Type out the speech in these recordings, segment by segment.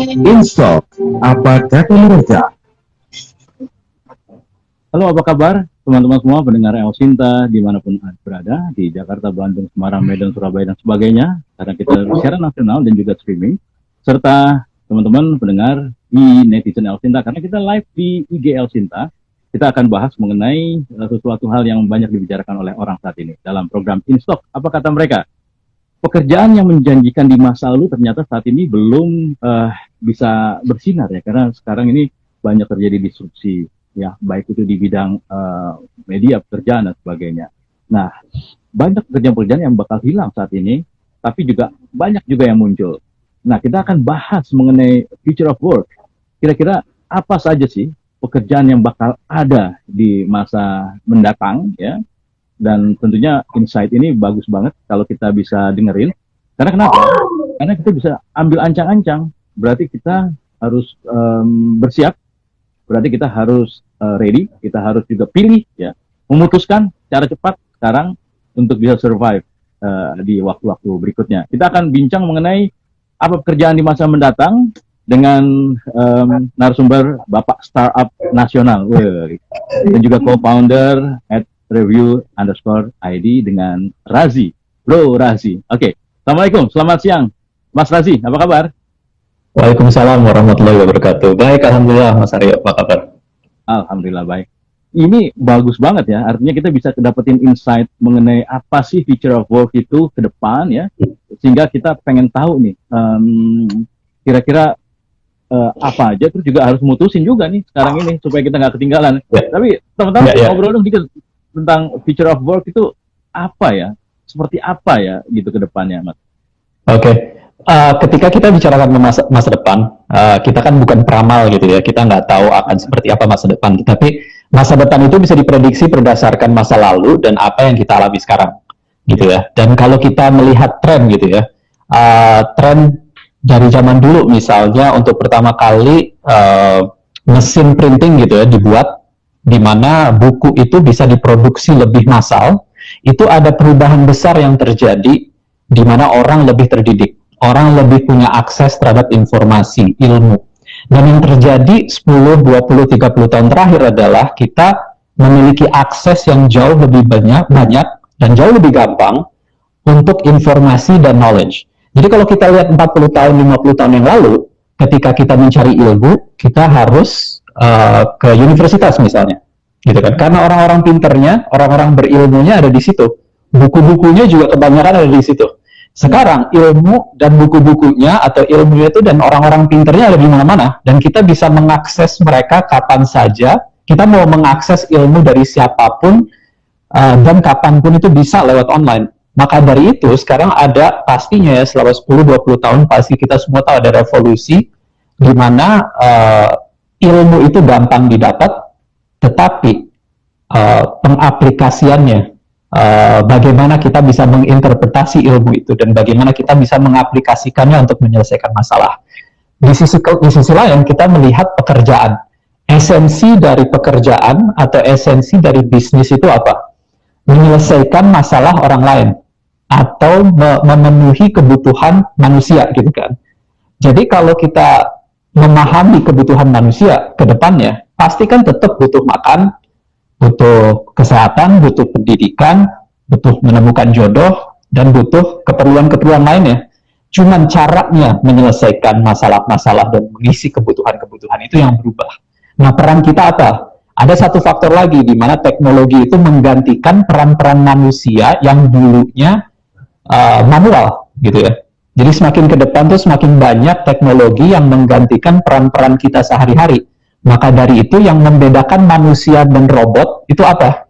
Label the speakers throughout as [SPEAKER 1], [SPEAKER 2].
[SPEAKER 1] Instalk, apa kata mereka?
[SPEAKER 2] Halo, apa kabar teman-teman semua pendengar El Sinta dimanapun Anda berada, di Jakarta, Bandung, Semarang, Medan, Surabaya, dan sebagainya, karena kita secara nasional dan juga streaming, serta teman-teman pendengar di netizen El Sinta, karena kita live di IG El Sinta. Kita akan bahas mengenai sesuatu hal yang banyak dibicarakan oleh orang saat ini dalam program Instalk, apa kata mereka? Pekerjaan yang menjanjikan di masa lalu ternyata saat ini belum bisa bersinar ya, karena sekarang ini banyak terjadi disrupsi ya, baik itu di bidang media pekerjaan dan sebagainya. Nah, banyak pekerjaan-pekerjaan yang bakal hilang saat ini, tapi juga banyak juga yang muncul. Nah, kita akan bahas mengenai future of work. Kira-kira apa saja sih pekerjaan yang bakal ada di masa mendatang ya? Dan tentunya insight ini bagus banget kalau kita bisa dengerin. Karena kenapa? Karena kita bisa ambil ancang-ancang. Berarti kita harus bersiap. Berarti kita harus ready. Kita harus juga pilih, ya, memutuskan cara cepat sekarang untuk bisa survive di waktu-waktu berikutnya. Kita akan bincang mengenai apa pekerjaan di masa mendatang dengan narasumber Bapak Startup Nasional, dan juga co-founder at review_id dengan Razi, Bro Razi. Oke, Assalamualaikum, selamat siang, Mas Razi, apa kabar?
[SPEAKER 3] Waalaikumsalam warahmatullahi wabarakatuh. Baik, alhamdulillah, Mas Aryo, apa kabar?
[SPEAKER 2] Alhamdulillah baik. Ini bagus banget ya, artinya kita bisa dapetin insight mengenai apa sih future of work itu ke depan ya, sehingga kita pengen tahu nih, kira-kira apa aja, terus juga harus mutusin juga nih sekarang ini supaya kita nggak ketinggalan. Tapi teman-teman ngobrol dong dikit tentang future of work itu apa ya, seperti apa ya gitu ke depannya, Mas.
[SPEAKER 3] Oke. Ketika kita bicarakan masa depan, kita kan bukan peramal gitu ya, kita nggak tahu akan seperti apa masa depan, tapi masa depan itu bisa diprediksi berdasarkan masa lalu dan apa yang kita alami sekarang gitu ya. Dan kalau kita melihat tren gitu ya, tren dari zaman dulu misalnya untuk pertama kali mesin printing gitu ya dibuat, di mana buku itu bisa diproduksi lebih massal, itu ada perubahan besar yang terjadi di mana orang lebih terdidik, orang lebih punya akses terhadap informasi, ilmu. Dan yang terjadi 10, 20, 30 tahun terakhir adalah kita memiliki akses yang jauh lebih banyak dan jauh lebih gampang untuk informasi dan knowledge. Jadi kalau kita lihat 40 tahun, 50 tahun yang lalu, ketika kita mencari ilmu, kita harus ke universitas misalnya, gitu kan? Karena orang-orang pinternya, orang-orang berilmunya ada di situ. Buku-bukunya juga kebanyakan ada di situ. Sekarang ilmu dan buku-bukunya atau ilmunya itu dan orang-orang pinternya ada di mana-mana, dan kita bisa mengakses mereka kapan saja. Kita mau mengakses ilmu dari siapapun dan kapanpun itu bisa lewat online. Maka dari itu sekarang ada pastinya ya, selama 10-20 tahun pasti kita semua tahu ada revolusi di mana ilmu itu gampang didapat, tetapi pengaplikasiannya, bagaimana kita bisa menginterpretasi ilmu itu dan bagaimana kita bisa mengaplikasikannya untuk menyelesaikan masalah. Di sisi lain kita melihat pekerjaan. Esensi dari pekerjaan atau esensi dari bisnis itu apa? Menyelesaikan masalah orang lain atau memenuhi kebutuhan manusia gitu kan. Jadi kalau kita memahami kebutuhan manusia ke depannya, pasti kan tetap butuh makan, butuh kesehatan, butuh pendidikan, butuh menemukan jodoh, dan butuh keperluan-keperluan lainnya. Cuman caranya menyelesaikan masalah-masalah dan mengisi kebutuhan-kebutuhan itu yang berubah. Nah, peran kita apa? Ada satu faktor lagi di mana teknologi itu menggantikan peran-peran manusia yang dulunya manual gitu ya. Jadi semakin ke depan tuh semakin banyak teknologi yang menggantikan peran-peran kita sehari-hari. Maka dari itu yang membedakan manusia dan robot itu apa?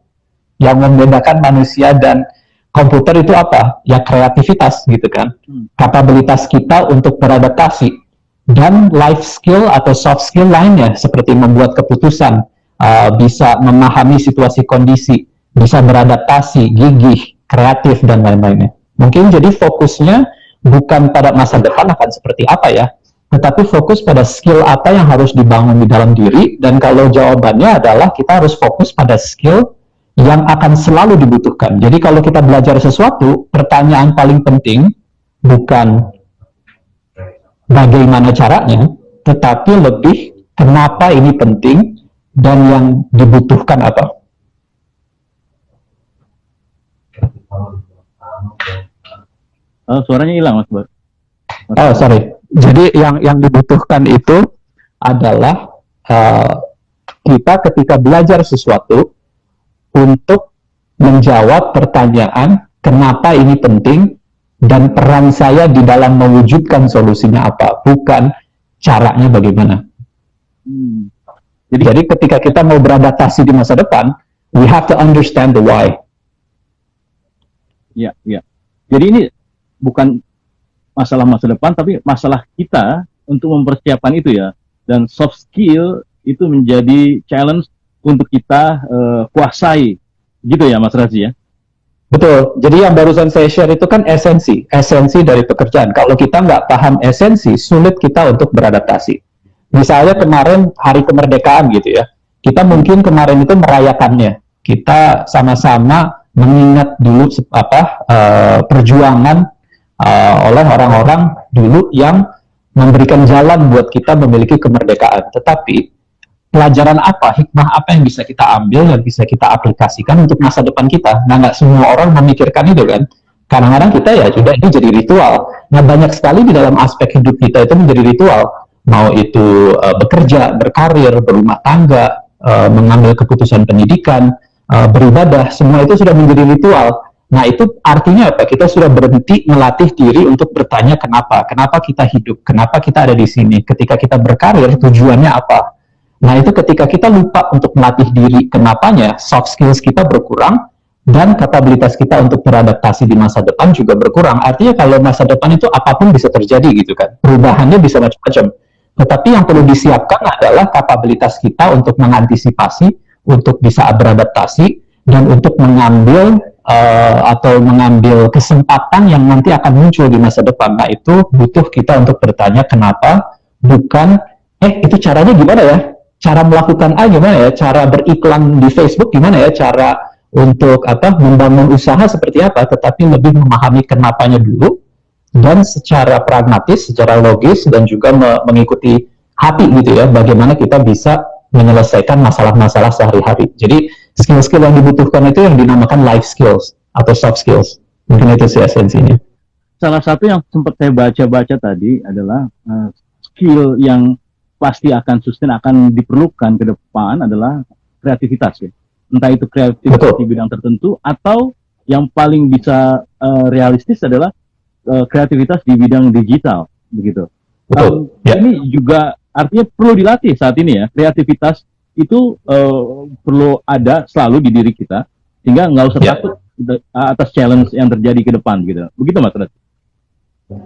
[SPEAKER 3] Yang membedakan manusia dan komputer itu apa? Ya kreativitas gitu kan. Kapabilitas kita untuk beradaptasi. Dan life skill atau soft skill lainnya seperti membuat keputusan, bisa memahami situasi kondisi, bisa beradaptasi, gigih, kreatif, dan lain-lainnya. Mungkin jadi fokusnya bukan pada masa depan akan seperti apa ya, tetapi fokus pada skill apa yang harus dibangun di dalam diri, dan kalau jawabannya adalah kita harus fokus pada skill yang akan selalu dibutuhkan. Jadi kalau kita belajar sesuatu, pertanyaan paling penting bukan bagaimana caranya, tetapi lebih kenapa ini penting dan yang dibutuhkan apa.
[SPEAKER 2] Suaranya hilang, Mas Bar.
[SPEAKER 3] Oh, sorry. Jadi yang dibutuhkan itu adalah kita ketika belajar sesuatu untuk menjawab pertanyaan kenapa ini penting dan peran saya di dalam mewujudkan solusinya apa, bukan caranya bagaimana. Jadi ketika kita mau beradaptasi di masa depan, we have to understand the why.
[SPEAKER 2] Ya, ya. Jadi ini bukan masalah masa depan, tapi masalah kita untuk mempersiapkan itu ya. Dan soft skill itu menjadi challenge untuk kita kuasai, gitu ya Mas Razi ya?
[SPEAKER 3] Betul. Jadi yang barusan saya share itu kan esensi dari pekerjaan. Kalau kita nggak paham esensi, sulit kita untuk beradaptasi. Misalnya kemarin hari kemerdekaan gitu ya, kita mungkin kemarin itu merayakannya. Kita sama-sama mengingat dulu perjuangan oleh orang-orang dulu yang memberikan jalan buat kita memiliki kemerdekaan. Tetapi pelajaran apa, hikmah apa yang bisa kita ambil, yang bisa kita aplikasikan untuk masa depan kita? Nah, nggak semua orang memikirkan itu kan. Kadang-kadang kita ya sudah ini jadi ritual. Nah, banyak sekali di dalam aspek hidup kita itu menjadi ritual. Mau itu bekerja, berkarir, berumah tangga, mengambil keputusan pendidikan, beribadah, semua itu sudah menjadi ritual. Nah, itu artinya apa? Kita sudah berhenti melatih diri untuk bertanya kenapa. Kenapa kita hidup? Kenapa kita ada di sini? Ketika kita berkarir, tujuannya apa? Nah, itu ketika kita lupa untuk melatih diri kenapanya, soft skills kita berkurang, dan kapabilitas kita untuk beradaptasi di masa depan juga berkurang. Artinya kalau masa depan itu apapun bisa terjadi gitu kan. Perubahannya bisa macam-macam. Tetapi yang perlu disiapkan adalah kapabilitas kita untuk mengantisipasi, untuk bisa beradaptasi, dan untuk mengambil mengambil kesempatan yang nanti akan muncul di masa depan. Nah, itu butuh kita untuk bertanya kenapa, bukan, itu caranya gimana ya? Cara melakukan A gimana ya? Cara beriklan di Facebook gimana ya? Cara untuk membangun usaha seperti apa? Tetapi lebih memahami kenapanya dulu, dan secara pragmatis, secara logis, dan juga mengikuti hati gitu ya, bagaimana kita bisa menyelesaikan masalah-masalah sehari-hari. Jadi skill-skill yang dibutuhkan itu yang dinamakan life skills atau soft skills. Mungkin itu sih esensinya.
[SPEAKER 2] Salah satu yang sempat saya baca-baca tadi adalah skill yang pasti akan sustain, akan diperlukan ke depan adalah kreativitas ya. Entah itu kreativitas di bidang tertentu, atau yang paling bisa realistis adalah kreativitas di bidang digital, begitu. Ini juga artinya perlu dilatih saat ini ya. Kreativitas itu perlu ada selalu di diri kita, sehingga nggak usah takut atas challenge yang terjadi ke depan, gitu. Begitu Mas Rat?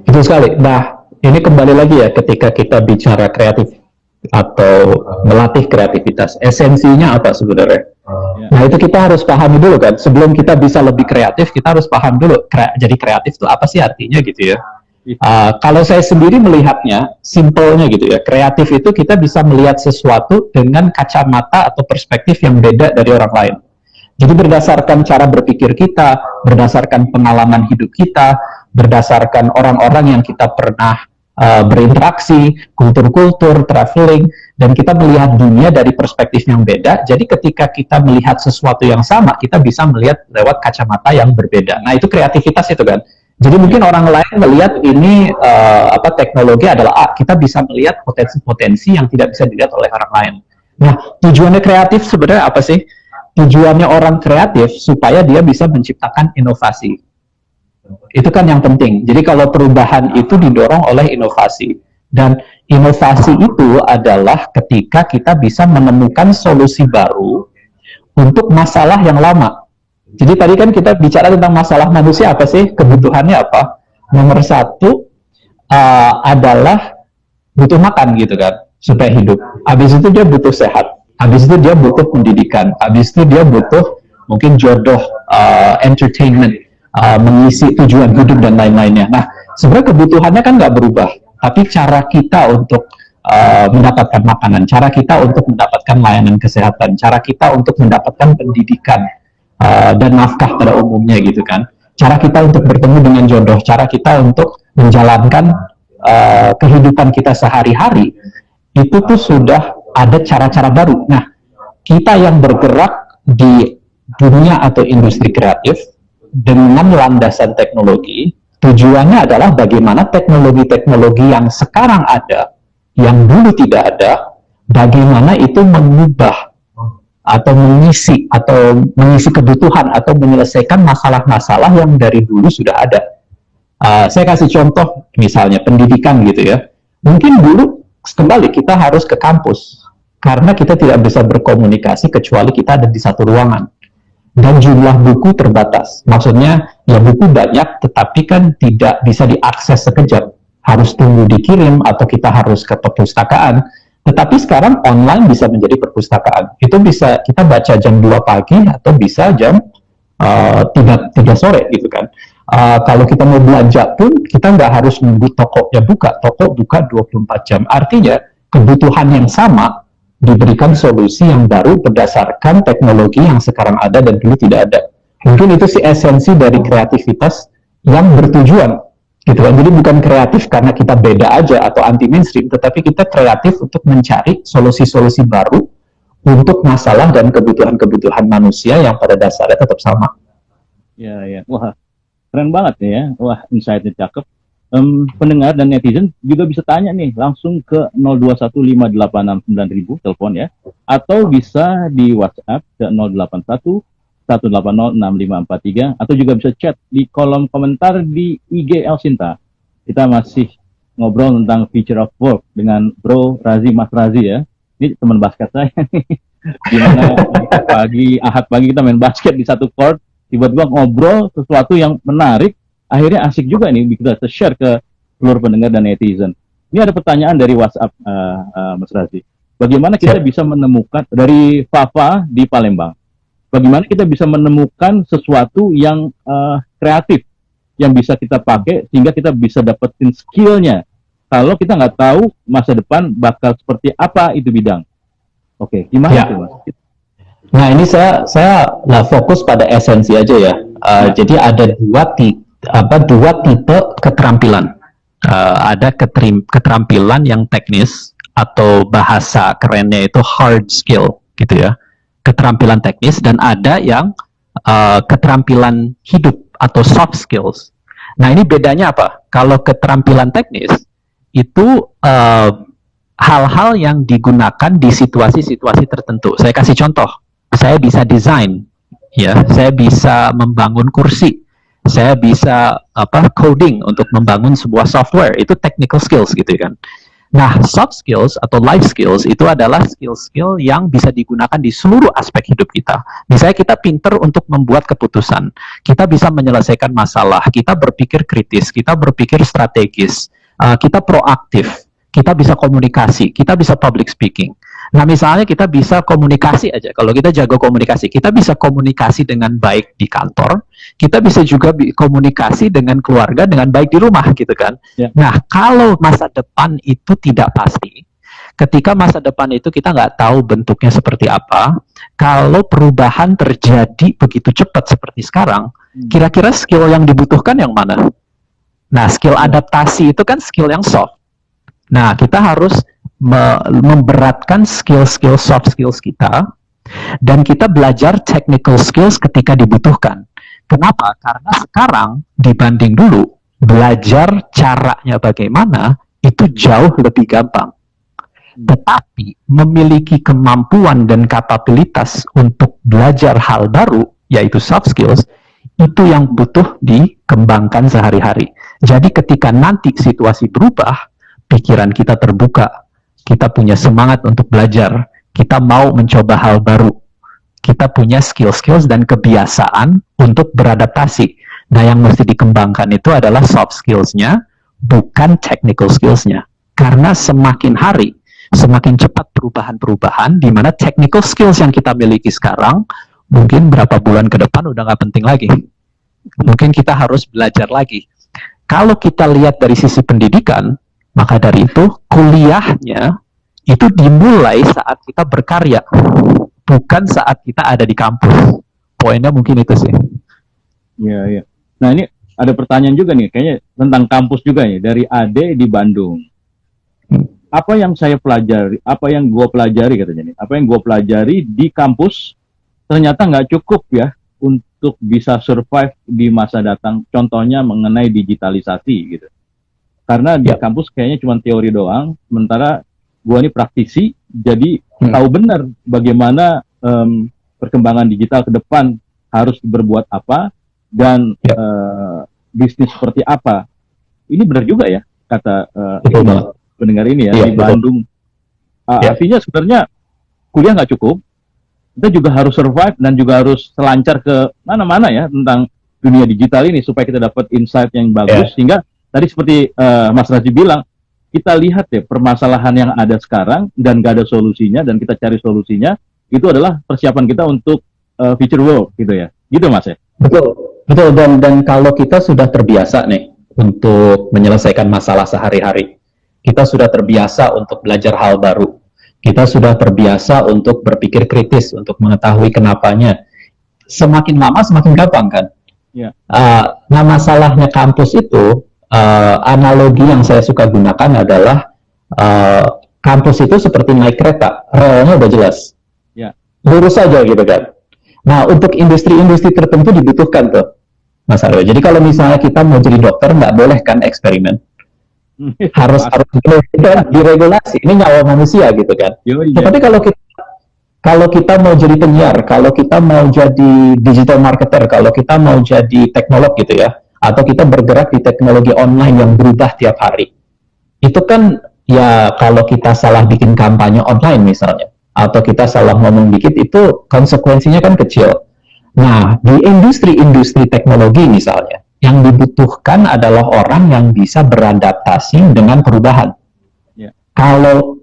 [SPEAKER 3] Betul sekali. Nah, ini kembali lagi ya, ketika kita bicara kreatif atau melatih kreativitas, esensinya apa sebenarnya? Nah, itu kita harus pahami dulu kan. Sebelum kita bisa lebih kreatif, kita harus paham dulu jadi kreatif itu apa sih artinya gitu ya. Kalau saya sendiri melihatnya, simpelnya gitu ya, kreatif itu kita bisa melihat sesuatu dengan kacamata atau perspektif yang beda dari orang lain. Jadi berdasarkan cara berpikir kita, berdasarkan pengalaman hidup kita, berdasarkan orang-orang yang kita pernah berinteraksi, kultur-kultur, traveling, dan kita melihat dunia dari perspektif yang beda. Jadi ketika kita melihat sesuatu yang sama, kita bisa melihat lewat kacamata yang berbeda. Nah, itu kreativitas itu kan. Jadi mungkin orang lain melihat ini teknologi adalah A, kita bisa melihat potensi-potensi yang tidak bisa dilihat oleh orang lain. Nah, tujuannya kreatif sebenarnya apa sih? Tujuannya orang kreatif supaya dia bisa menciptakan inovasi. Itu kan yang penting. Jadi kalau perubahan itu didorong oleh inovasi. Dan inovasi itu adalah ketika kita bisa menemukan solusi baru untuk masalah yang lama. Jadi tadi kan kita bicara tentang masalah manusia apa sih? Kebutuhannya apa? Nomor satu adalah butuh makan gitu kan, supaya hidup. Habis itu dia butuh sehat. Habis itu dia butuh pendidikan. Habis itu dia butuh mungkin jodoh, entertainment, mengisi tujuan hidup dan lain-lainnya. Nah, sebenarnya kebutuhannya kan nggak berubah. Tapi cara kita untuk mendapatkan makanan, cara kita untuk mendapatkan layanan kesehatan, cara kita untuk mendapatkan pendidikan, dan nafkah pada umumnya gitu kan. Cara kita untuk bertemu dengan jodoh, cara kita untuk menjalankan kehidupan kita sehari-hari, itu tuh sudah ada cara-cara baru. Nah, kita yang bergerak di dunia atau industri kreatif dengan landasan teknologi, tujuannya adalah bagaimana teknologi-teknologi yang sekarang ada, yang dulu tidak ada, bagaimana itu mengubah atau mengisi kebutuhan atau menyelesaikan masalah-masalah yang dari dulu sudah ada. Saya kasih contoh misalnya pendidikan gitu ya. Mungkin dulu kembali kita harus ke kampus karena kita tidak bisa berkomunikasi kecuali kita ada di satu ruangan dan jumlah buku terbatas. Maksudnya ya buku banyak tetapi kan tidak bisa diakses sekejap, harus tunggu dikirim atau kita harus ke perpustakaan. Tetapi sekarang online bisa menjadi perpustakaan. Itu bisa kita baca jam 2 pagi atau bisa jam 3 sore gitu kan. Kalau kita mau belanja pun kita nggak harus nunggu tokonya buka. Toko buka 24 jam. Artinya kebutuhan yang sama diberikan solusi yang baru berdasarkan teknologi yang sekarang ada dan dulu tidak ada. Mungkin itu sih esensi dari kreativitas yang bertujuan gitu kan. Jadi bukan kreatif karena kita beda aja atau anti mainstream, tetapi kita kreatif untuk mencari solusi-solusi baru untuk masalah dan kebutuhan-kebutuhan manusia yang pada dasarnya tetap sama.
[SPEAKER 2] Ya. Wah, keren banget nih ya. Wah, insight-nya cakep. Pendengar dan netizen juga bisa tanya nih langsung ke 0215869000 telepon ya, atau bisa di WhatsApp ke 081 1806543 atau juga bisa chat di kolom komentar di IG El Sinta. Kita masih ngobrol tentang future of work dengan Bro Razi, Mas Razi ya. Ini teman basket saya nih. Gimana Ahad pagi kita main basket di satu court, tiba-tiba ngobrol sesuatu yang menarik, akhirnya asik juga nih kita share ke seluruh pendengar dan netizen. Ini ada pertanyaan dari WhatsApp Mas Razi. Bagaimana kita bisa menemukan dari Fafa di Palembang? Bagaimana kita bisa menemukan sesuatu yang kreatif yang bisa kita pakai sehingga kita bisa dapetin skillnya kalau kita nggak tahu masa depan bakal seperti apa itu bidang. Oke, gimana itu Mas?
[SPEAKER 3] Nah ini saya fokus pada esensi aja ya. Jadi ada dua tipe keterampilan. Ada keterampilan yang teknis atau bahasa kerennya itu hard skill gitu ya. Keterampilan teknis, dan ada yang keterampilan hidup atau soft skills. Nah ini bedanya apa? Kalau keterampilan teknis itu hal-hal yang digunakan di situasi-situasi tertentu. Saya kasih contoh, saya bisa desain, ya, saya bisa membangun kursi, saya bisa coding untuk membangun sebuah software, itu technical skills gitu kan. Nah, soft skills atau life skills itu adalah skill-skill yang bisa digunakan di seluruh aspek hidup kita. Misalnya kita pinter untuk membuat keputusan, kita bisa menyelesaikan masalah, kita berpikir kritis, kita berpikir strategis, kita proaktif, kita bisa komunikasi, kita bisa public speaking. Nah, misalnya kita bisa komunikasi aja. Kalau kita jago komunikasi, kita bisa komunikasi dengan baik di kantor, kita bisa juga komunikasi dengan keluarga dengan baik di rumah, gitu kan. Yeah. Nah, kalau masa depan itu tidak pasti, ketika masa depan itu kita nggak tahu bentuknya seperti apa, kalau perubahan terjadi begitu cepat seperti sekarang, kira-kira skill yang dibutuhkan yang mana? Nah, skill adaptasi itu kan skill yang soft. Nah, kita harus memberatkan skill-skill soft skills kita, dan kita belajar technical skills ketika dibutuhkan. Kenapa? Karena sekarang dibanding dulu, belajar caranya bagaimana itu jauh lebih gampang. Tetapi memiliki kemampuan dan kapabilitas untuk belajar hal baru, yaitu soft skills, itu yang butuh dikembangkan sehari-hari. Jadi ketika nanti situasi berubah, pikiran kita terbuka, kita punya semangat untuk belajar, kita mau mencoba hal baru, kita punya skill-skills dan kebiasaan untuk beradaptasi. Nah, yang mesti dikembangkan itu adalah soft skills-nya, bukan technical skills-nya. Karena semakin hari, semakin cepat perubahan-perubahan, di mana technical skills yang kita miliki sekarang, mungkin berapa bulan ke depan udah nggak penting lagi. Mungkin kita harus belajar lagi. Kalau kita lihat dari sisi pendidikan, maka dari itu, kuliahnya itu dimulai saat kita berkarya, bukan saat kita ada di kampus. Poinnya mungkin itu sih.
[SPEAKER 2] Iya. Nah, ini ada pertanyaan juga nih, kayaknya tentang kampus juga nih, dari Ade di Bandung. apa yang saya pelajari, apa yang gue pelajari katanya nih, apa yang gue pelajari di kampus ternyata nggak cukup ya untuk bisa survive di masa datang. Contohnya mengenai digitalisasi gitu. Karena di kampus kayaknya cuma teori doang, sementara gue ini praktisi, jadi tahu benar bagaimana perkembangan digital ke depan harus berbuat apa dan bisnis seperti apa. Ini benar juga ya kata pendengar ini ya di Bandung. Artinya sebenarnya kuliah nggak cukup, kita juga harus survive dan juga harus selancar ke mana-mana ya tentang dunia digital ini supaya kita dapat insight yang bagus. Sehingga tadi seperti Mas Raji bilang, kita lihat ya permasalahan yang ada sekarang dan gak ada solusinya dan kita cari solusinya, itu adalah persiapan kita untuk future world gitu ya. Gitu Mas ya? Betul,
[SPEAKER 3] betul. Dan kalau kita sudah terbiasa nih untuk menyelesaikan masalah sehari-hari, kita sudah terbiasa untuk belajar hal baru, kita sudah terbiasa untuk berpikir kritis, untuk mengetahui kenapanya. Semakin lama semakin gampang kan? Nah masalahnya kampus itu, analogi yang saya suka gunakan adalah kampus itu seperti naik kereta, relnya udah jelas, lurus saja gitu kan. Nah untuk industri-industri tertentu dibutuhkan tuh, Mas Aryo. Jadi kalau misalnya kita mau jadi dokter, nggak boleh kan eksperimen, harus diregulasi. Ini nyawa manusia gitu kan. Tapi kalau kita mau jadi penyiar, kalau kita mau jadi digital marketer, kalau kita mau jadi teknolog gitu ya, atau kita bergerak di teknologi online yang berubah tiap hari, itu kan ya kalau kita salah bikin kampanye online misalnya, atau kita salah ngomong dikit, itu konsekuensinya kan kecil. Nah, di industri-industri teknologi misalnya, yang dibutuhkan adalah orang yang bisa beradaptasi dengan perubahan. Kalau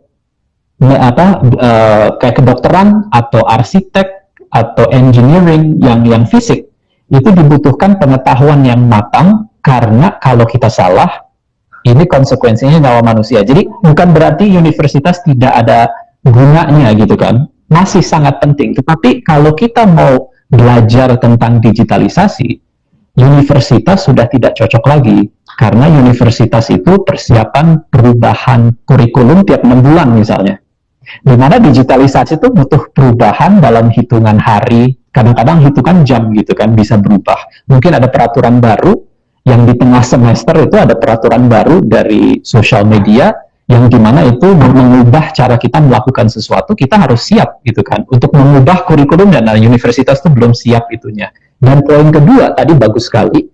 [SPEAKER 3] kayak kedokteran atau arsitek atau engineering yang fisik, itu dibutuhkan pengetahuan yang matang, karena kalau kita salah, ini konsekuensinya nyawa manusia. Jadi bukan berarti universitas tidak ada gunanya gitu kan, masih sangat penting. Tetapi kalau kita mau belajar tentang digitalisasi, universitas sudah tidak cocok lagi, karena universitas itu persiapan perubahan kurikulum tiap 6 bulan misalnya. Di mana digitalisasi itu butuh perubahan dalam hitungan hari, kadang-kadang hitungan jam gitu kan, bisa berubah. Mungkin ada peraturan baru, yang di tengah semester itu ada peraturan baru dari sosial media, yang dimana itu mengubah cara kita melakukan sesuatu. Kita harus siap gitu kan, untuk mengubah kurikulum, dan universitas itu belum siap itunya. Dan poin kedua, tadi bagus sekali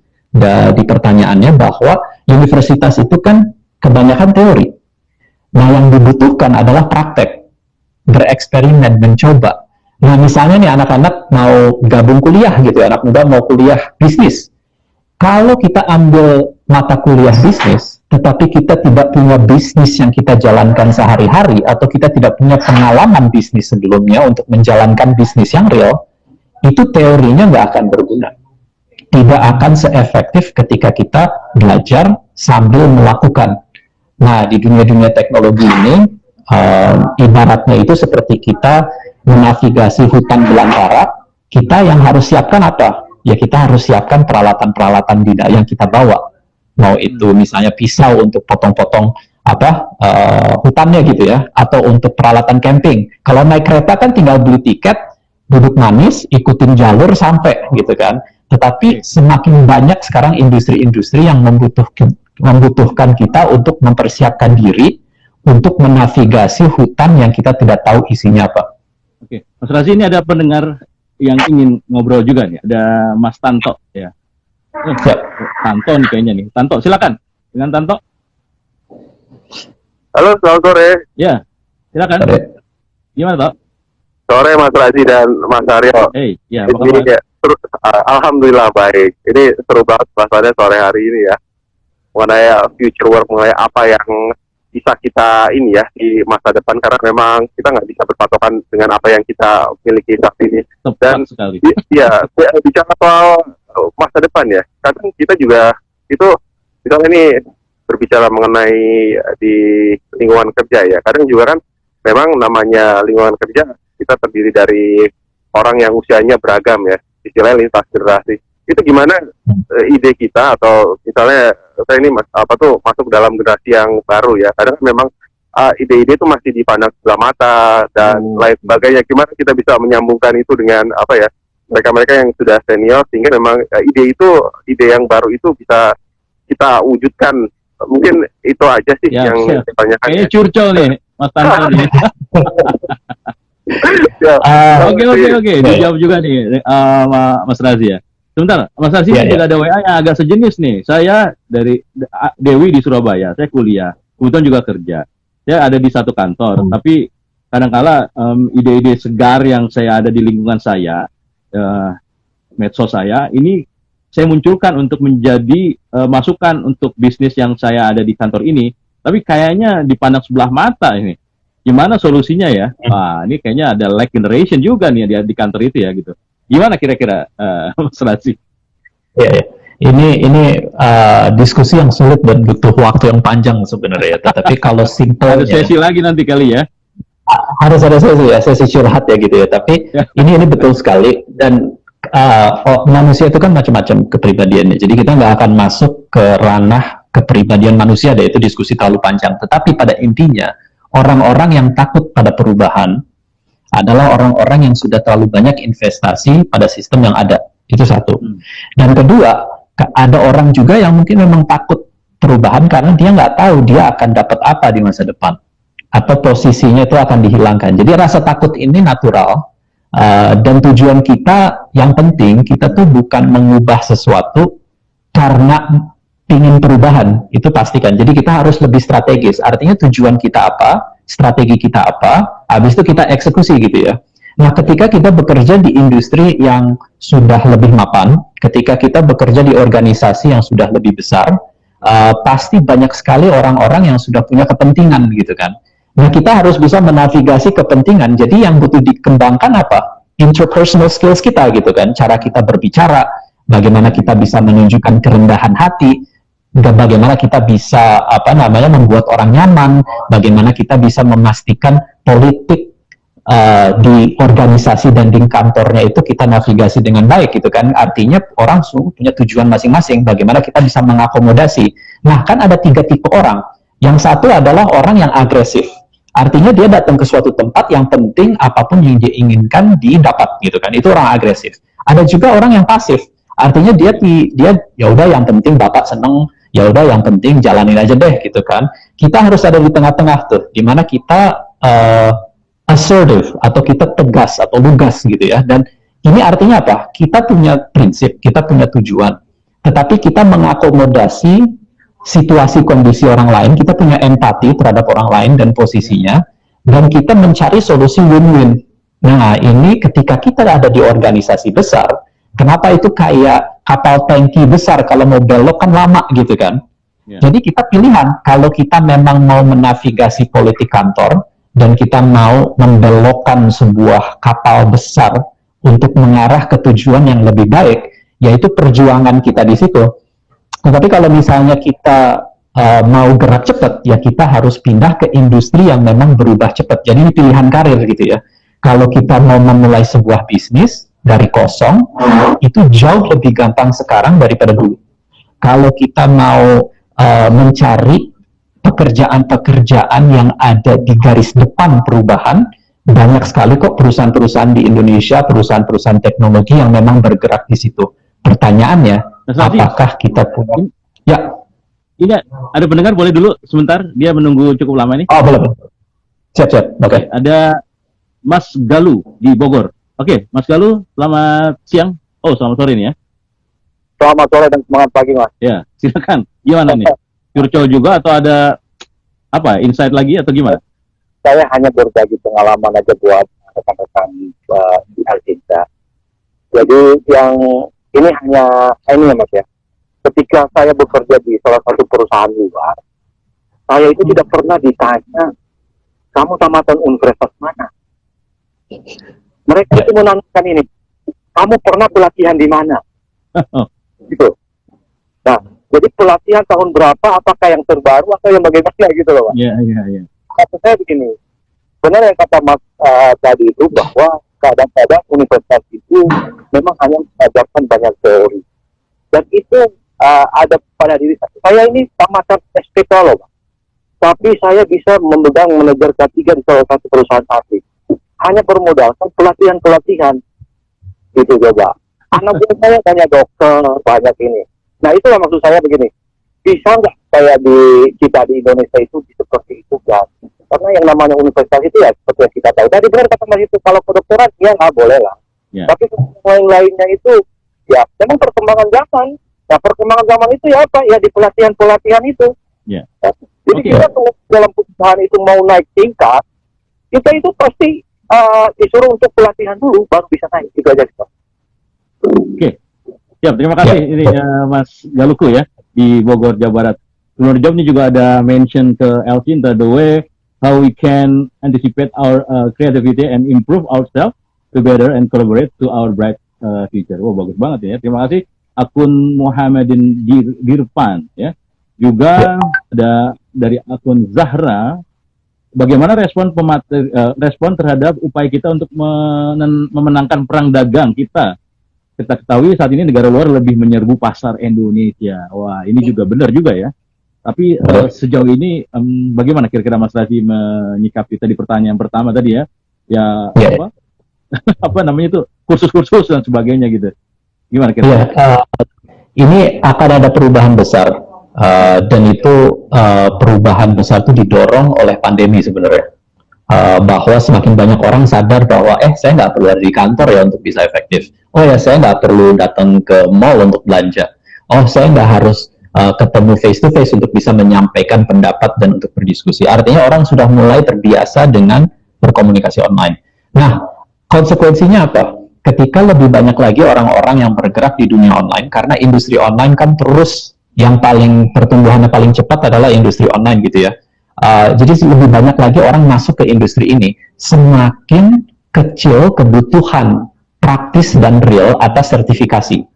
[SPEAKER 3] di pertanyaannya, bahwa universitas itu kan kebanyakan teori. Nah yang dibutuhkan adalah praktek, bereksperimen, mencoba. Nah misalnya nih anak-anak mau gabung kuliah gitu, anak muda mau kuliah bisnis. Kalau kita ambil mata kuliah bisnis, tetapi kita tidak punya bisnis yang kita jalankan sehari-hari, atau kita tidak punya pengalaman bisnis sebelumnya untuk menjalankan bisnis yang real, itu teorinya nggak akan berguna. Tidak akan seefektif ketika kita belajar sambil melakukan. Nah di dunia-dunia teknologi ini, ibaratnya itu seperti kita menavigasi hutan belantara. Kita yang harus siapkan apa? Ya kita harus siapkan peralatan-peralatan yang kita bawa. Mau itu misalnya pisau untuk potong-potong hutannya gitu ya, atau untuk peralatan camping. Kalau naik kereta kan tinggal beli tiket, duduk manis, ikutin jalur sampai gitu kan. Tetapi semakin banyak sekarang industri-industri yang membutuhkan kita untuk mempersiapkan diri untuk menavigasi hutan yang kita tidak tahu isinya apa.
[SPEAKER 2] Oke, Mas Razi, ini ada pendengar yang ingin ngobrol juga nih, ada Mas Tanto ya. Tanto nih kayaknya nih. Tanto, silakan. Dengan Tanto.
[SPEAKER 4] Halo, selamat sore.
[SPEAKER 2] Ya, silakan.
[SPEAKER 3] Sore.
[SPEAKER 2] Gimana, Tok?
[SPEAKER 4] Sore Mas Razi dan Mas Aryo.
[SPEAKER 2] Ya,
[SPEAKER 4] ini alhamdulillah baik. Ini seru banget bahasannya sore hari ini ya. Mengenai future work, mengenai apa yang bisa kita ini ya di masa depan, karena memang kita nggak bisa berpatokan dengan apa yang kita miliki saat ini. Dan ya bicara soal masa depan ya, kadang kita juga itu misalnya ini berbicara mengenai di lingkungan kerja ya, kadang juga kan memang namanya lingkungan kerja kita terdiri dari orang yang usianya beragam ya, istilahnya lintas generasi. Itu gimana ide kita, atau misalnya saya ini masuk dalam generasi yang baru ya, kadang memang ide-ide itu masih dipandang sebelah mata dan lain sebagainya. Gimana kita bisa menyambungkan itu dengan apa ya, mereka-mereka yang sudah senior, sehingga memang ide yang baru itu bisa kita wujudkan. Mungkin itu aja sih
[SPEAKER 2] Ya,
[SPEAKER 4] yang
[SPEAKER 2] siap.
[SPEAKER 4] saya tanyakan.
[SPEAKER 2] Kayaknya curcol nih, Mas Tanto nih.
[SPEAKER 4] Ya,
[SPEAKER 2] Oke. Dijawab juga nih, Mas Razi ya. Sebentar, Mas Razi
[SPEAKER 3] Iya,
[SPEAKER 2] ini juga ada WA yang agak sejenis nih. Saya dari Dewi di Surabaya, saya kuliah, kebetulan juga kerja. Saya ada di satu kantor, tapi kadangkala ide-ide segar yang saya ada di lingkungan saya, medsos saya, ini saya munculkan untuk menjadi masukan untuk bisnis yang saya ada di kantor ini, tapi kayaknya dipandang sebelah mata ini. Gimana solusinya ya? Wah, ini kayaknya ada lag generation juga nih di kantor itu ya gitu. Gimana kira-kira Mas Razi?
[SPEAKER 3] Ya. Ini diskusi yang sulit dan butuh waktu yang panjang sebenarnya. Tetapi kalau
[SPEAKER 2] Ada
[SPEAKER 3] simpelnya
[SPEAKER 2] sesi lagi nanti kali ya.
[SPEAKER 3] harus ada sesi curhat ya gitu ya. Tapi ini betul sekali, dan manusia itu kan macam-macam kepribadiannya. Jadi kita nggak akan masuk ke ranah kepribadian manusia, deh itu diskusi terlalu panjang. Tetapi pada intinya orang-orang yang takut pada perubahan adalah orang-orang yang sudah terlalu banyak investasi pada sistem yang ada. Itu satu. Dan kedua, ada orang juga yang mungkin memang takut perubahan karena dia nggak tahu dia akan dapat apa di masa depan, atau posisinya itu akan dihilangkan. Jadi rasa takut ini natural, dan tujuan kita yang penting, kita tuh bukan mengubah sesuatu karena ingin perubahan, itu pastikan. Jadi kita harus lebih strategis. Artinya tujuan kita apa, strategi kita apa, habis itu kita eksekusi gitu ya. Nah, ketika kita bekerja di industri yang sudah lebih mapan, ketika kita bekerja di organisasi yang sudah lebih besar, pasti banyak sekali orang-orang yang sudah punya kepentingan gitu kan. Nah, kita harus bisa menavigasi kepentingan. Jadi yang butuh dikembangkan apa? Interpersonal skills kita gitu kan. Cara kita berbicara, bagaimana kita bisa menunjukkan kerendahan hati, bagaimana kita bisa membuat orang nyaman, bagaimana kita bisa memastikan politik di organisasi dan di kantornya itu kita navigasi dengan baik gitu kan. Artinya orang punya tujuan masing-masing, bagaimana kita bisa mengakomodasi. Nah, kan ada 3 tipe orang. Yang satu adalah orang yang agresif. Artinya dia datang ke suatu tempat yang penting apapun yang dia inginkan didapat gitu kan. Itu orang agresif. Ada juga orang yang pasif. Artinya dia ya udah yang penting Bapak seneng, ya udah yang penting jalanin aja deh gitu kan. Kita harus ada di tengah-tengah tuh, di mana kita assertive atau kita tegas atau lugas gitu ya. Dan ini artinya apa? Kita punya prinsip, kita punya tujuan, tetapi kita mengakomodasi situasi kondisi orang lain, kita punya empati terhadap orang lain dan posisinya, dan kita mencari solusi win-win. Nah, ini ketika kita ada di organisasi besar, kenapa itu kayak kapal tangki besar, kalau mau belok kan lama gitu kan. Jadi kita pilihan, kalau kita memang mau menavigasi politik kantor, dan kita mau membelokkan sebuah kapal besar untuk mengarah ke tujuan yang lebih baik, yaitu perjuangan kita di situ. Tetapi kalau misalnya kita mau gerak cepat, ya kita harus pindah ke industri yang memang berubah cepat. Jadi ini pilihan karir gitu ya. Kalau kita mau memulai sebuah bisnis dari kosong, itu jauh lebih gampang sekarang daripada dulu. Kalau kita mau mencari pekerjaan-pekerjaan yang ada di garis depan perubahan, banyak sekali kok perusahaan-perusahaan di Indonesia, perusahaan-perusahaan teknologi yang memang bergerak di situ. Pertanyaannya, apakah kita punya... Ya.
[SPEAKER 2] Ini ada pendengar, boleh dulu sebentar, dia menunggu cukup lama ini.
[SPEAKER 3] Oh, boleh. Siap. Oke.
[SPEAKER 2] Ada Mas Galuh di Bogor. Oke, Mas Galuh, selamat siang. Oh, selamat sore nih ya.
[SPEAKER 5] Selamat sore dan semangat pagi, Mas.
[SPEAKER 2] Ya, silakan. Gimana nih? Curcol juga atau ada apa insight lagi atau gimana?
[SPEAKER 5] Saya hanya berbagi pengalaman aja buat rekan-rekan di Alcinta. Jadi yang ini hanya ya Mas ya. Ketika saya bekerja di salah satu perusahaan luar, saya itu tidak pernah ditanya, kamu tamatan universitas mana? Mereka itu menanyakan ini, kamu pernah pelatihan di mana? Gitu. Nah, jadi pelatihan tahun berapa, apakah yang terbaru atau yang bagaimana gitu loh, Pak.
[SPEAKER 2] Iya.
[SPEAKER 5] Maksud saya begini, benar yang kata Mas tadi itu bahwa kadang-kadang universitas itu memang hanya mengajarkan banyak teori. Dan itu ada pada diri saya ini tamatan SPK loh, Pak. tapi saya bisa memegang manajer K3 di salah satu perusahaan pabrik. Hanya bermodalkan pelatihan-pelatihan, gitu coba. Anak buah saya banyak dokter, banyak ini. Nah itulah maksud saya begini, bisa nggak kayak kita di Indonesia itu seperti itu kan? Karena yang namanya universitas itu ya seperti yang kita tahu. Tadi benar kata Mas itu, kalau kedokteran ya nggak boleh lah.
[SPEAKER 2] Ya.
[SPEAKER 5] Tapi yang lainnya itu ya memang perkembangan zaman. Nah perkembangan zaman itu ya apa? Ya di pelatihan-pelatihan itu.
[SPEAKER 2] Ya.
[SPEAKER 5] Jadi
[SPEAKER 2] Oke.
[SPEAKER 5] kita tuh dalam perusahaan itu mau naik tingkat, kita itu pasti disuruh untuk pelatihan dulu baru bisa naik. Itu aja sih.
[SPEAKER 2] Oke. Ya, terima kasih ini Mas Galuku ya di Bogor, Jawa Barat. Menurut job ini juga ada mention ke El Sinta, the way how we can anticipate our creativity and improve ourselves together and collaborate to our bright future. Wah, bagus banget ya. Terima kasih akun Muhammadin Dirpan ya. Juga ada dari akun Zahra. Bagaimana respon terhadap upaya kita untuk memenangkan perang dagang kita? Kita ketahui saat ini negara luar lebih menyerbu pasar Indonesia. Wah, ini juga benar juga ya. Tapi sejauh ini bagaimana kira-kira Mas Rafi menyikapi tadi pertanyaan pertama tadi ya? Ya apa? Apa namanya itu? Kursus-kursus dan sebagainya gitu. Gimana kira-kira?
[SPEAKER 3] Ini akan ada perubahan besar dan itu perubahan besar itu didorong oleh pandemi sebenarnya. Bahwa semakin banyak orang sadar bahwa saya nggak perlu ada di kantor ya untuk bisa efektif. Oh ya, saya nggak perlu datang ke mall untuk belanja. Oh, saya nggak harus ketemu face to face untuk bisa menyampaikan pendapat dan untuk berdiskusi. Artinya orang sudah mulai terbiasa dengan berkomunikasi online. Nah, konsekuensinya apa? Ketika lebih banyak lagi orang-orang yang bergerak di dunia online, karena industri online kan terus yang paling pertumbuhannya paling cepat adalah industri online gitu ya. Jadi lebih banyak lagi orang masuk ke industri ini, semakin kecil kebutuhan praktis dan real atas sertifikasi.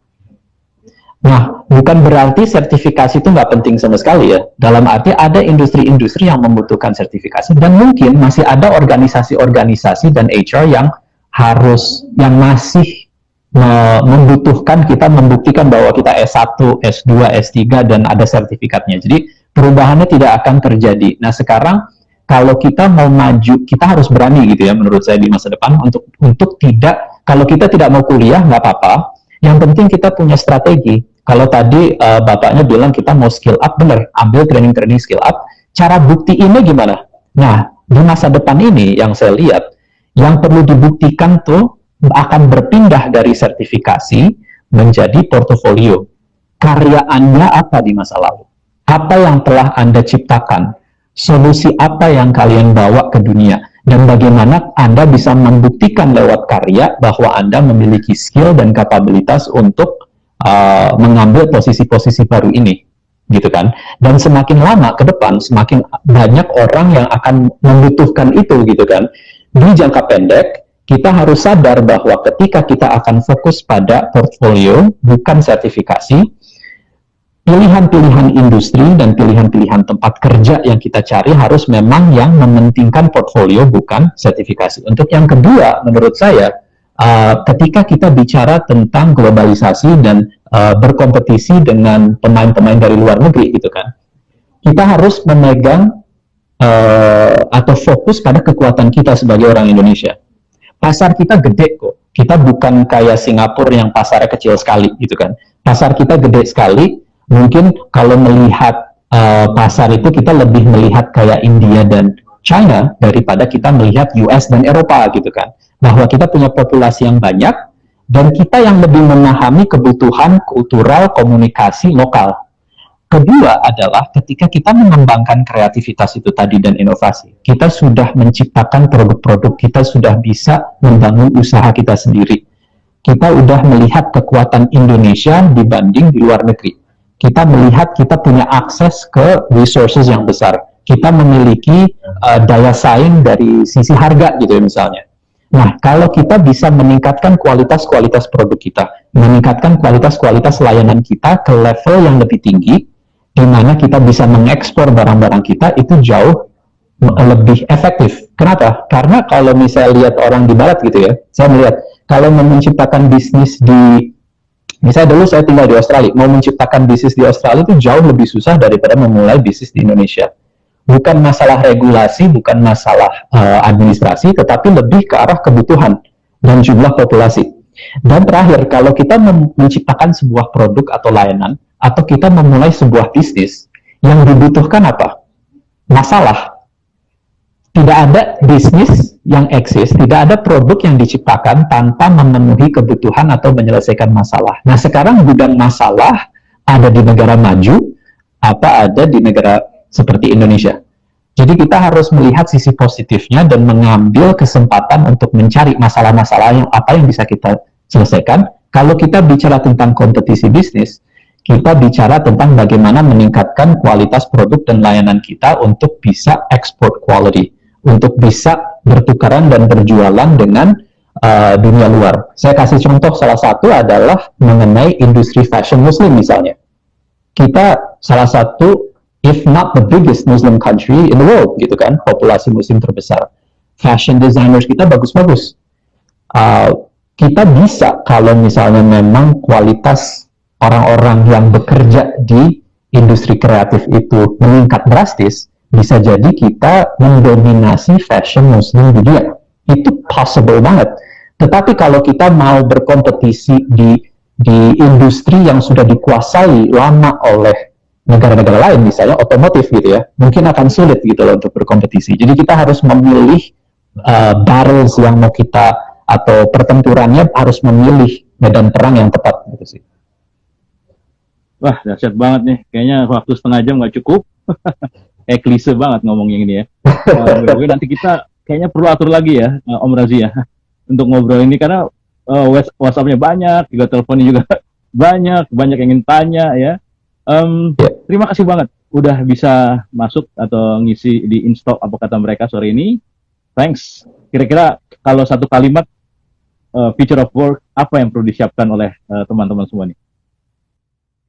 [SPEAKER 3] Nah, bukan berarti sertifikasi itu nggak penting sama sekali ya. Dalam arti ada industri-industri yang membutuhkan sertifikasi dan mungkin masih ada organisasi-organisasi dan HR yang masih membutuhkan kita membuktikan bahwa kita S1, S2, S3 dan ada sertifikatnya. Jadi perubahannya tidak akan terjadi. Nah sekarang kalau kita mau maju, kita harus berani gitu ya menurut saya di masa depan untuk tidak, kalau kita tidak mau kuliah nggak apa-apa, yang penting kita punya strategi. Kalau tadi bapaknya bilang kita mau skill up, bener, ambil training skill up, cara buktiinnya gimana? Nah di masa depan ini yang saya lihat, yang perlu dibuktikan tuh akan berpindah dari sertifikasi menjadi portofolio. Karya Anda apa di masa lalu? Apa yang telah Anda ciptakan? Solusi apa yang kalian bawa ke dunia? Dan bagaimana Anda bisa membuktikan lewat karya bahwa Anda memiliki skill dan kapabilitas untuk mengambil posisi-posisi baru ini, gitu kan? Dan semakin lama ke depan, semakin banyak orang yang akan membutuhkan itu, gitu kan? Di jangka pendek, kita harus sadar bahwa ketika kita akan fokus pada portfolio, bukan sertifikasi, pilihan-pilihan industri dan pilihan-pilihan tempat kerja yang kita cari harus memang yang mementingkan portfolio, bukan sertifikasi. Untuk yang kedua, menurut saya, ketika kita bicara tentang globalisasi dan berkompetisi dengan pemain-pemain dari luar negeri, gitu kan, kita harus memegang atau fokus pada kekuatan kita sebagai orang Indonesia. Pasar kita gede kok. Kita bukan kayak Singapura yang pasarnya kecil sekali, gitu kan. Pasar kita gede sekali. Mungkin kalau melihat pasar itu kita lebih melihat kayak India dan China daripada kita melihat US dan Eropa, gitu kan. Bahwa kita punya populasi yang banyak dan kita yang lebih memahami kebutuhan kultural komunikasi lokal. Kedua adalah ketika kita mengembangkan kreativitas itu tadi dan inovasi, kita sudah menciptakan produk-produk, kita sudah bisa membangun usaha kita sendiri. Kita sudah melihat kekuatan Indonesia dibanding di luar negeri. Kita melihat kita punya akses ke resources yang besar. Kita memiliki daya saing dari sisi harga gitu ya misalnya. Nah, kalau kita bisa meningkatkan kualitas-kualitas produk kita, meningkatkan kualitas-kualitas layanan kita ke level yang lebih tinggi, di mana kita bisa mengekspor barang-barang kita, itu jauh lebih efektif. Kenapa? Karena kalau misalnya lihat orang di barat gitu ya, saya melihat kalau mau menciptakan bisnis misalnya dulu saya tinggal di Australia, mau menciptakan bisnis di Australia itu jauh lebih susah daripada memulai bisnis di Indonesia. Bukan masalah regulasi, bukan masalah administrasi, tetapi lebih ke arah kebutuhan dan jumlah populasi. Dan terakhir, kalau kita menciptakan sebuah produk atau layanan, atau kita memulai sebuah bisnis, yang dibutuhkan apa? Masalah. Tidak ada bisnis yang eksis, tidak ada produk yang diciptakan tanpa memenuhi kebutuhan atau menyelesaikan masalah. Nah, sekarang gudang masalah ada di negara maju, apa ada di negara seperti Indonesia. Jadi kita harus melihat sisi positifnya dan mengambil kesempatan untuk mencari masalah-masalah yang apa yang bisa kita selesaikan. Kalau kita bicara tentang kompetisi bisnis, kita bicara tentang bagaimana meningkatkan kualitas produk dan layanan kita untuk bisa export quality, untuk bisa bertukaran dan berjualan dengan dunia luar. Saya kasih contoh, salah satu adalah mengenai industri fashion muslim misalnya. Kita salah satu, if not the biggest Muslim country in the world, gitu kan, populasi muslim terbesar. Fashion designers kita bagus-bagus. Kita bisa, kalau misalnya memang kualitas orang-orang yang bekerja di industri kreatif itu meningkat drastis, bisa jadi kita mendominasi fashion muslim di dunia. Itu possible banget. Tetapi kalau kita mau berkompetisi di industri yang sudah dikuasai lama oleh negara-negara lain, misalnya otomotif gitu ya, mungkin akan sulit gitu loh untuk berkompetisi. Jadi kita harus memilih battles yang mau kita, atau pertempurannya harus memilih medan perang yang tepat gitu sih.
[SPEAKER 2] Wah, dahsyat banget nih. Kayaknya waktu setengah jam nggak cukup. Klise banget ngomongnya ini ya. Nanti kita kayaknya perlu atur lagi ya, Om Razi ya, untuk ngobrol ini, karena WhatsApp-nya banyak, juga teleponnya juga banyak yang ingin tanya ya. Terima kasih banget udah bisa masuk atau ngisi di Instock apa kata mereka sore ini. Thanks. Kira-kira kalau satu kalimat future of work, apa yang perlu disiapkan oleh teman-teman semua nih?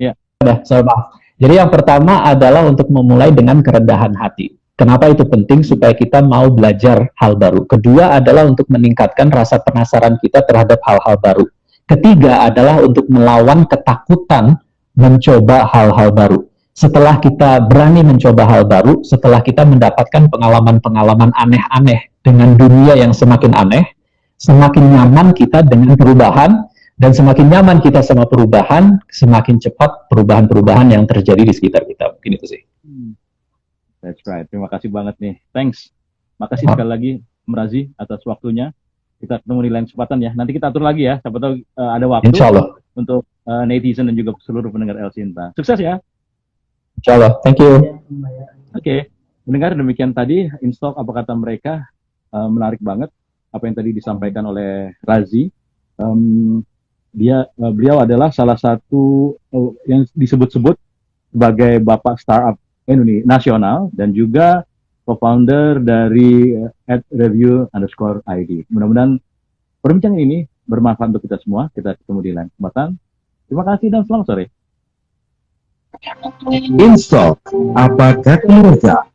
[SPEAKER 2] Ya.
[SPEAKER 3] Maaf. Jadi yang pertama adalah untuk memulai dengan kerendahan hati. Kenapa itu penting? Supaya kita mau belajar hal baru. Kedua adalah untuk meningkatkan rasa penasaran kita terhadap hal-hal baru. Ketiga adalah untuk melawan ketakutan mencoba hal-hal baru. Setelah kita berani mencoba hal baru, setelah kita mendapatkan pengalaman-pengalaman aneh-aneh dengan dunia yang semakin aneh, semakin nyaman kita dengan perubahan, dan semakin nyaman kita sama perubahan, semakin cepat perubahan-perubahan yang terjadi di sekitar kita. Mungkin itu sih.
[SPEAKER 2] That's right. Terima kasih banget nih. Thanks. Makasih sekali lagi, Om Razi, atas waktunya. Kita ketemu di lain kesempatan ya. Nanti kita atur lagi ya. Siapa tahu ada waktu untuk netizen dan juga seluruh pendengar El Sinta. Sukses ya.
[SPEAKER 3] Insyaallah. Thank you.
[SPEAKER 2] Oke. Mendengar demikian tadi, Instock apa kata mereka, menarik banget apa yang tadi disampaikan oleh Razi. Beliau adalah salah satu yang disebut-sebut sebagai Bapak Startup Indonesia Nasional dan juga co-founder dari @review_id. Mudah-mudahan perbincangan ini bermanfaat untuk kita semua. Kita ketemu di lain kesempatan. Terima kasih dan selamat sore.
[SPEAKER 1] Instock apa kata mereka?